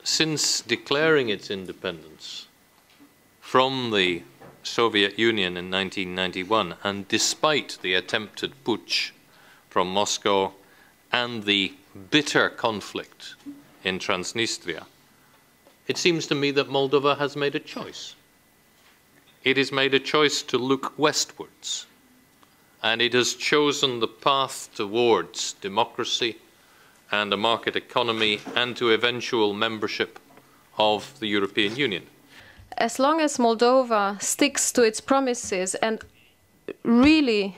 since declaring its independence from the Soviet Union in 1991, and despite the attempted putsch from Moscow and the bitter conflict in Transnistria, it seems to me that Moldova has made a choice. It has made a choice to look westwards, and it has chosen the path towards democracy and a market economy and to eventual membership of the European Union. As long as Moldova sticks to its promises and really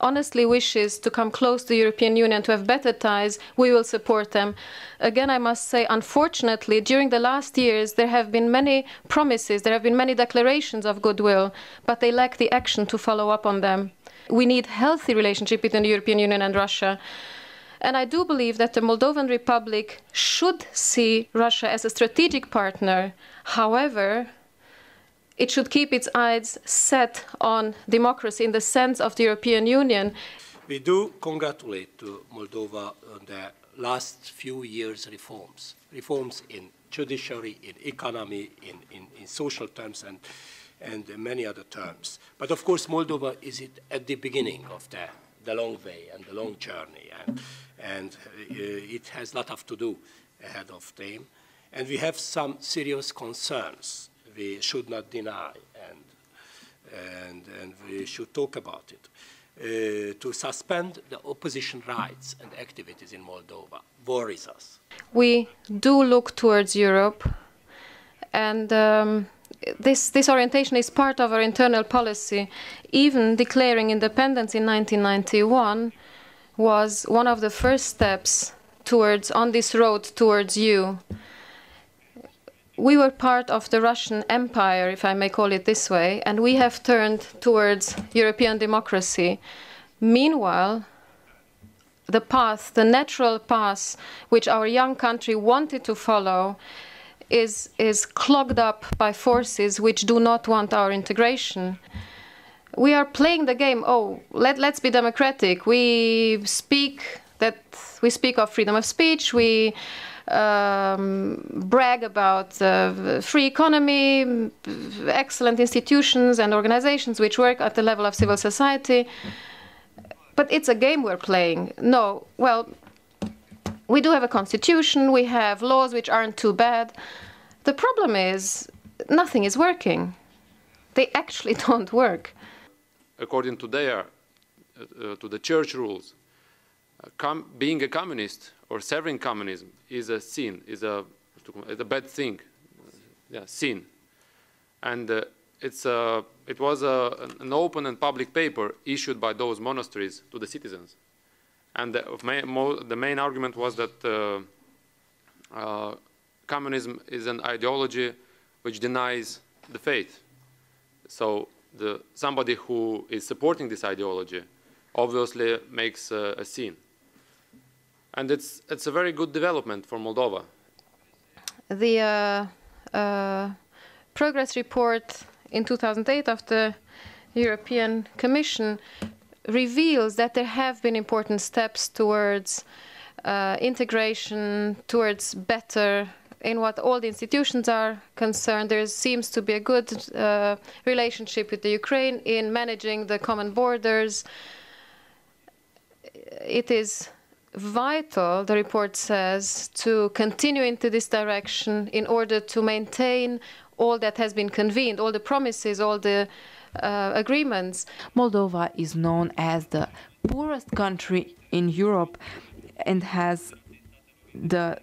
honestly wishes to come close to the European Union, to have better ties, we will support them. Again, I must say, unfortunately, during the last years, there have been many promises, there have been many declarations of goodwill, but they lack the action to follow up on them. We need a healthy relationship between the European Union and Russia. And I do believe that the Moldovan Republic should see Russia as a strategic partner. However, it should keep its eyes set on democracy in the sense of the European Union. We do congratulate to Moldova on the last few years' reforms. Reforms in judiciary, in economy, in social terms, and many other terms. But of course, Moldova is at the beginning of the long way and the long journey, and it has a lot to do ahead of them. And we have some serious concerns we should not deny, and we should talk about it. To suspend the opposition rights and activities in Moldova worries us. We do look towards Europe, and this orientation is part of our internal policy. Even declaring independence in 1991 was one of the first steps on this road towards you. We were part of the Russian Empire, if I may call it this way, and we have turned towards European democracy. Meanwhile, the natural path which our young country wanted to follow is clogged up by forces which do not want our integration. We are playing the game, let's be democratic. We speak of freedom of speech, we brag about free economy, excellent institutions and organizations which work at the level of civil society. But it's a game we're playing. No, well, we do have a constitution, we have laws which aren't too bad. The problem is, nothing is working. They actually don't work. According to to the church rules, being a communist or serving communism is a sin, is a bad thing, sin. And it was an open and public paper issued by those monasteries to the citizens. And the main argument was that communism is an ideology which denies the faith. So somebody who is supporting this ideology obviously makes a sin. And it's a very good development for Moldova. The progress report in 2008 of the European Commission reveals that there have been important steps towards integration, towards better, in what all the institutions are concerned. There seems to be a good relationship with the Ukraine in managing the common borders. It is vital, the report says, to continue into this direction in order to maintain all that has been convened, all the promises, all the agreements. Moldova is known as the poorest country in Europe and has the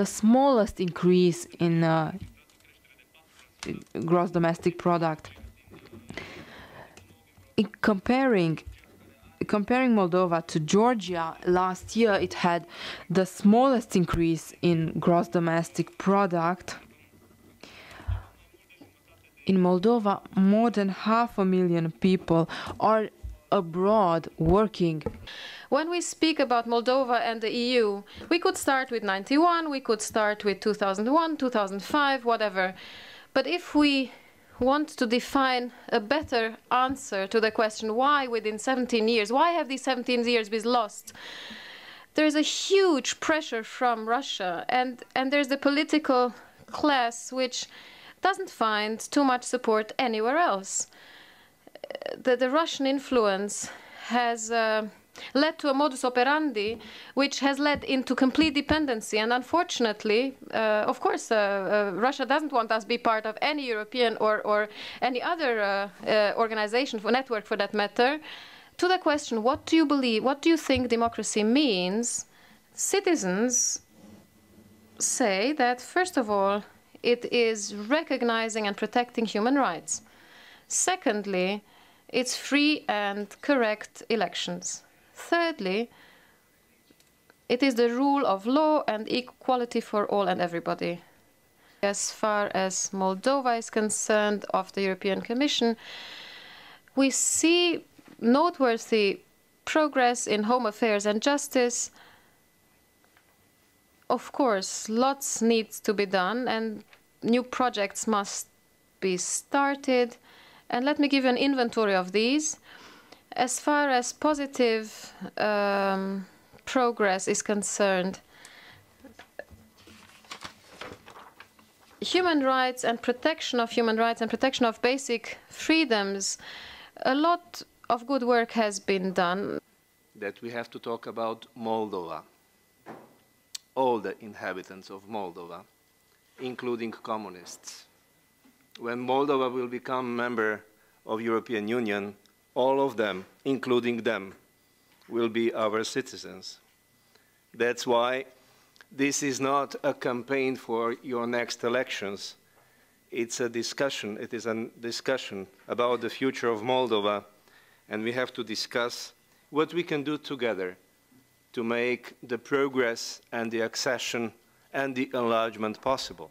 smallest increase in gross domestic product. In comparing Moldova to Georgia, last year it had the smallest increase in gross domestic product. In Moldova, more than 500,000 people are abroad working. When we speak about Moldova and the EU, we could start with 91, we could start with 2001, 2005, whatever. But if we want to define a better answer to the question why within 17 years, why have these 17 years been lost? there's a huge pressure from Russia, and there's the political class which doesn't find too much support anywhere else. The Russian influence has led to a modus operandi which has led into complete dependency. And unfortunately, of course, Russia doesn't want us to be part of any European or any other organization or network for that matter. To the question, what do you believe, what do you think democracy means? Citizens say that, first of all, it is recognizing and protecting human rights. Secondly, it's free and correct elections. Thirdly, it is the rule of law and equality for all and everybody. As far as Moldova is concerned, of the European Commission, we see noteworthy progress in home affairs and justice. Of course, lots needs to be done and new projects must be started. And let me give you an inventory of these. As far as positive progress is concerned, human rights and protection of human rights and protection of basic freedoms, a lot of good work has been done. That we have to talk about Moldova, all the inhabitants of Moldova, including communists. When Moldova will become a member of European Union, all of them, including them, will be our citizens. That's why this is not a campaign for your next elections. It's a discussion. It is a discussion about the future of Moldova, and we have to discuss what we can do together to make the progress and the accession and the enlargement possible.